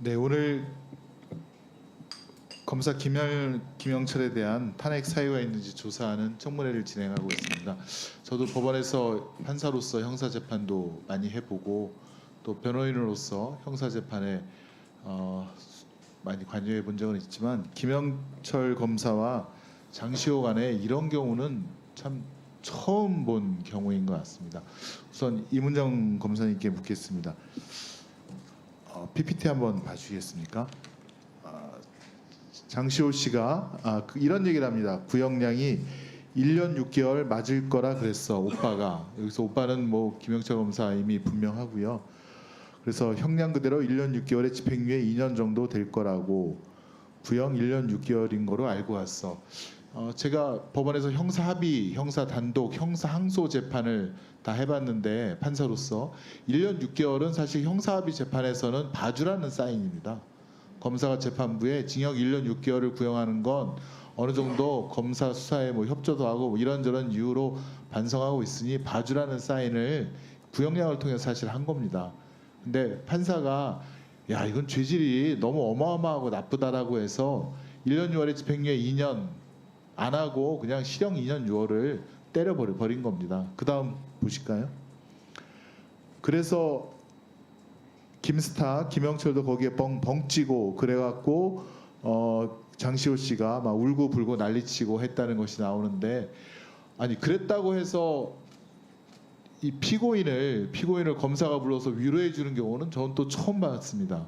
네, 오늘 검사 김영철에 대한 탄핵 사유가 있는지 조사하는 청문회를 진행하고 있습니다. 저도 법원에서 판사로서 형사재판도 많이 해보고 또 변호인으로서 형사재판에 많이 관여해 본 적은 있지만 김영철 검사와 장시호 간에 이런 경우는 참 처음 본 경우인 것 같습니다. 우선 이문정 검사님께 묻겠습니다. PPT 한번 봐주시겠습니까? 장시호 씨가 이런 얘기를 합니다. 구형량이 1년 6개월 맞을 거라 그랬어, 오빠가. 여기서 오빠는 뭐 김영철 검사 이미 분명하고요. 그래서 형량 그대로 1년 6개월의 집행유예 2년 정도 될 거라고, 구형 1년 6개월인 거로 알고 왔어. 제가 법원에서 형사 합의, 형사 단독, 형사 항소 재판을 다 해봤는데 판사로서 1년 6개월은 사실 형사 합의 재판에서는 봐주라는 사인입니다. 검사가 재판부에 징역 1년 6개월을 구형하는 건 어느 정도 검사 수사에 뭐 협조도 하고 뭐 이런저런 이유로 반성하고 있으니 봐주라는 사인을 구형량을 통해서 사실 한 겁니다. 근데 판사가 야, 이건 죄질이 너무 어마어마하고 나쁘다라고 해서 1년 6월에 집행유예 2년 안 하고 그냥 실형 2년 6월을 때려버린 겁니다. 그 다음 보실까요? 그래서 김스타, 김영철도 거기에 벙찌고 그래갖고 장시호 씨가 막 울고불고 난리치고 했다는 것이 나오는데, 아니 그랬다고 해서 이 피고인을 검사가 불러서 위로해 주는 경우는 저는 또 처음 봤습니다.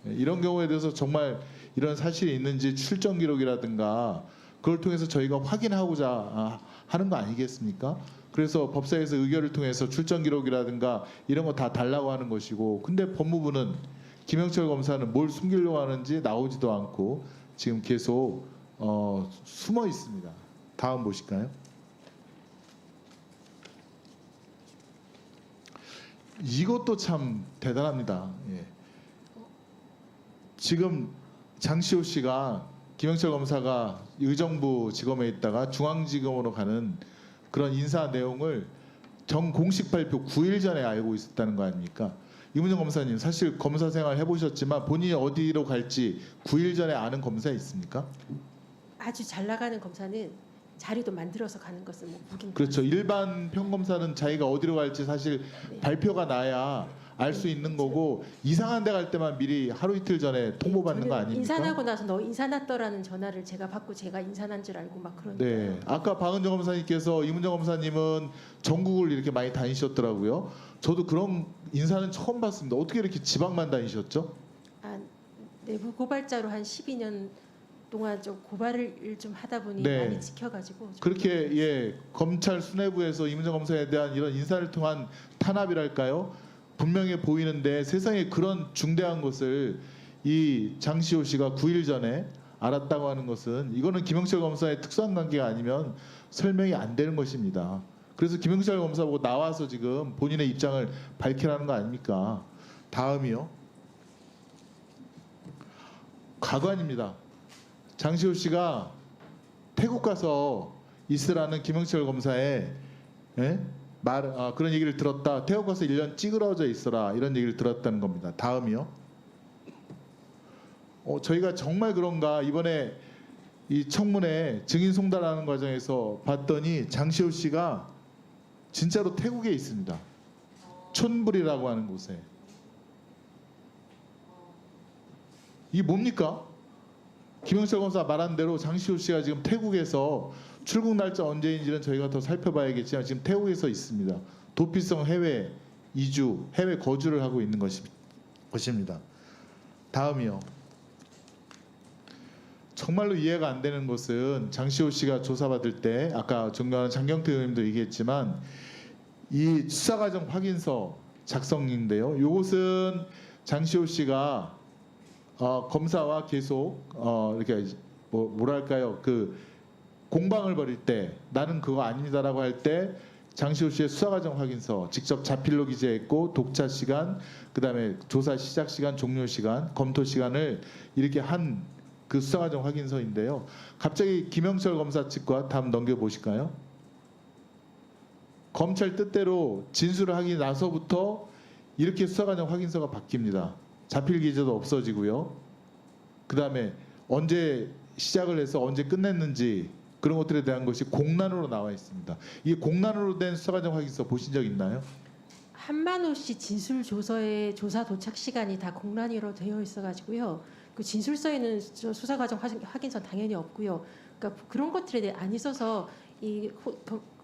이런 경우에 대해서 정말 이런 사실이 있는지 출정 기록이라든가 그걸 통해서 저희가 확인하고자 하는 거 아니겠습니까? 그래서 법사에서 의결을 통해서 출정 기록이라든가 이런 거 다 달라고 하는 것이고, 근데 법무부는 김영철 검사는 뭘 숨기려고 하는지 나오지도 않고 지금 계속 숨어 있습니다. 다음 보실까요? 이것도 참 대단합니다. 예. 지금 장시호 씨가 김영철 검사가 의정부 지검에 있다가 중앙지검으로 가는 그런 인사 내용을 정공식 발표 9일 전에 알고 있었다는 거 아닙니까? 이문정 검사님, 사실 검사 생활 해보셨지만 본인이 어디로 갈지 9일 전에 아는 검사 있습니까? 아주 잘 나가는 검사는 자료도 만들어서 가는 것은 뭐 보긴. 그렇죠. 일반 평검사는 자기가 어디로 갈지 사실 네. 발표가 나야 알 수 있는 거고, 이상한 데 갈 때만 미리 하루 이틀 전에 통보받는 거 아닙니까? 인사나고 나서 너 인사났더라는 전화를 제가 받고 제가 인사난 줄 알고 막 그러니까. 네, 아까 박은정 검사님께서 이문정 검사님은 전국을 이렇게 많이 다니셨더라고요. 저도 그런 인사는 처음 봤습니다. 어떻게 이렇게 지방만 다니셨죠? 내부 고발자로 한 12년 동안 좀 고발을 좀 하다 보니 네. 많이 지켜가지고 그렇게 검찰 수뇌부에서 이문정 검사에 대한 이런 인사를 통한 탄압이랄까요? 분명해 보이는데 세상에 그런 중대한 것을 이 장시호 씨가 9일 전에 알았다고 하는 것은, 이거는 김영철 검사의 특수한 관계가 아니면 설명이 안 되는 것입니다. 그래서 김영철 검사 보고 나와서 지금 본인의 입장을 밝히라는 거 아닙니까? 다음이요. 가관입니다. 장시호 씨가 태국 가서 있으라는 김영철 검사의 그런 얘기를 들었다. 태국 가서 1년 찌그러져 있어라, 이런 얘기를 들었다는 겁니다. 다음이요. 저희가 정말 그런가 이번에 이 청문회 증인 송달하는 과정에서 봤더니 장시호 씨가 진짜로 태국에 있습니다. 촌불이라고 하는 곳에. 이게 뭡니까? 김영철 검사 말한 대로 장시호 씨가 지금 태국에서, 출국 날짜 언제인지는 저희가 더 살펴봐야겠지만 지금 태국에서 있습니다. 도피성 해외 이주, 해외 거주를 하고 있는 것입니다. 다음이요. 정말로 이해가 안 되는 것은 장시호 씨가 조사받을 때 아까 존경하는 장경태 의원님도 얘기했지만 이 수사과정 확인서 작성인데요. 이것은 장시호 씨가 검사와 계속 이렇게 뭐랄까요, 그 공방을 벌일 때 나는 그거 아닙니다라고 할 때 장시호 씨의 수사과정 확인서 직접 자필로 기재했고, 독차 시간, 그다음에 조사 시작 시간, 종료 시간, 검토 시간을 이렇게 한 그 수사과정 확인서인데요. 갑자기 김영철 검사 측과 다음 넘겨 보실까요? 검찰 뜻대로 진술을 하기 나서부터 이렇게 수사과정 확인서가 바뀝니다. 자필 기재도 없어지고요. 그다음에 언제 시작을 해서 언제 끝냈는지 그런 것들에 대한 것이 공란으로 나와 있습니다. 이 공란으로 된 수사과정 확인서 보신 적 있나요? 한만호 씨 진술 조서의 조사 도착 시간이 다 공란으로 되어 있어가지고요. 그 진술서에는 저 수사과정 확인서 당연히 없고요. 그러니까 그런 것들에 대해 안 있어서 이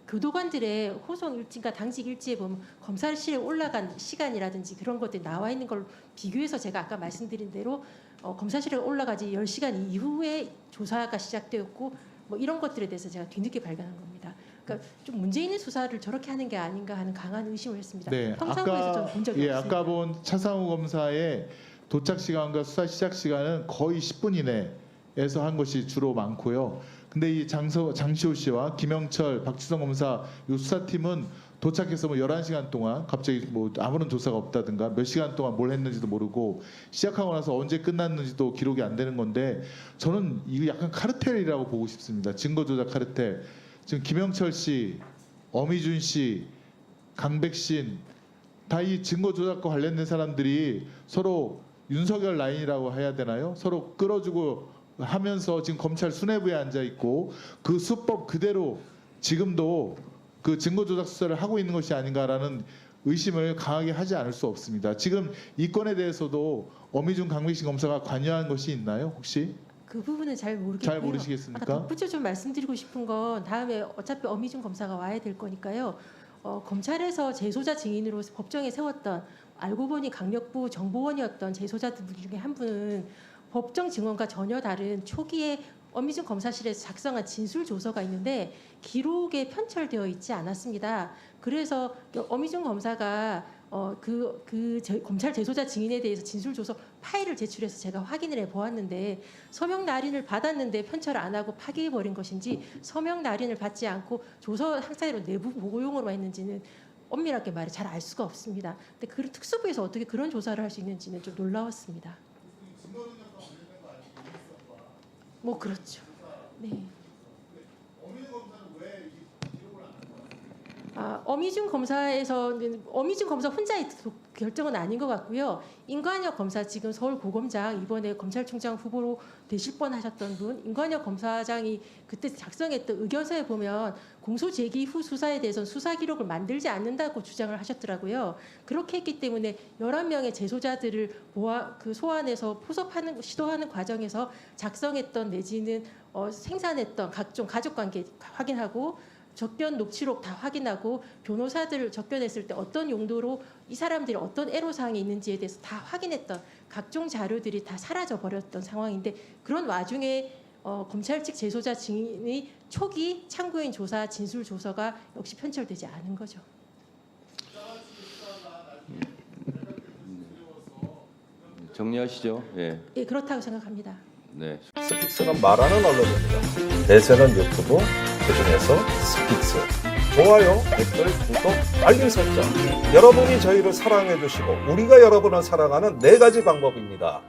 교도관들의 호송 일지가 당직 일지에 보면 검사실에 올라간 시간이라든지 그런 것들이 나와 있는 걸 비교해서 제가 아까 말씀드린 대로 검사실에 올라가지 10시간 이후에 조사가 시작되었고 뭐 이런 것들에 대해서 제가 뒤늦게 발견한 겁니다. 그러니까 좀 문제 있는 수사를 저렇게 하는 게 아닌가 하는 강한 의심을 했습니다. 네, 평상부에서 저는 본 적이 없습니다. 아까 본 차상우 검사의 도착 시간과 수사 시작 시간은 거의 10분 이내에서 한 것이 주로 많고요. 근데 이 장시호 씨와 김영철, 박지성 검사 이 수사팀은 도착해서 뭐 11시간 동안 갑자기 뭐 아무런 조사가 없다든가 몇 시간 동안 뭘 했는지도 모르고 시작하고 나서 언제 끝났는지도 기록이 안 되는 건데 저는 이거 약간 카르텔이라고 보고 싶습니다. 증거조작 카르텔. 지금 김영철 씨, 어미준 씨, 강백신 다 이 증거조작과 관련된 사람들이 서로 윤석열 라인이라고 해야 되나요? 서로 끌어주고 하면서 지금 검찰 수뇌부에 앉아 있고 그 수법 그대로 지금도 그 증거조작 수사를 하고 있는 것이 아닌가라는 의심을 강하게 하지 않을 수 없습니다. 지금 이 건에 대해서도 어미준 강백신 검사가 관여한 것이 있나요? 혹시? 그 부분은 잘 모르겠고요. 잘 모르시겠습니까? 아까 덧붙여 좀 말씀드리고 싶은 건 다음에 어차피 어미준 검사가 와야 될 거니까요. 검찰에서 재소자 증인으로 법정에 세웠던 알고 보니 강력부 정보원이었던 재소자들 중에 한 분은 법정 증언과 전혀 다른 초기에 어미준 검사실에서 작성한 진술 조서가 있는데 기록에 편철되어 있지 않았습니다. 그래서 어미준 검사가 검찰 재소자 증인에 대해서 진술 조서 파일을 제출해서 제가 확인을 해 보았는데 서명 날인을 받았는데 편철 안 하고 파기해 버린 것인지 서명 날인을 받지 않고 조서 항사로 내부 보고용으로 했는지는 엄밀하게 말해 잘 알 수가 없습니다. 근데 그 특수부에서 어떻게 그런 조사를 할 수 있는지는 좀 놀라웠습니다. 뭐 그렇죠. 네. 어미준 검사에서는 어미준 검사 혼자의 결정은 아닌 것 같고요. 임관혁 검사 지금 서울고검장 이번에 검찰총장 후보로 되실 뻔하셨던 분 임관혁 검사장이 그때 작성했던 의견서에 보면 공소 제기 후 수사에 대해서는 수사 기록을 만들지 않는다고 주장을 하셨더라고요. 그렇게 했기 때문에 11명의 재소자들을 소환해서 포섭하는 시도하는 과정에서 작성했던 내지는 생산했던 각종 가족관계 확인하고 접견 녹취록 다 확인하고 변호사들을 접견했을 때 어떤 용도로 이 사람들이 어떤 애로사항이 있는지에 대해서 다 확인했던 각종 자료들이 다 사라져 버렸던 상황인데 그런 와중에 검찰 측 재소자 증인의 초기 참고인 조사 진술 조서가 역시 편철되지 않은 거죠. 정리하시죠. 예. 예, 그렇다고 생각합니다. 네. 스픽스는 말하는 언론입니다. 대세는 유튜브, 그중에서 스픽스. 좋아요, 댓글, 구독, 알림 설정. 여러분이 저희를 사랑해 주시고 우리가 여러분을 사랑하는 4가지 방법입니다.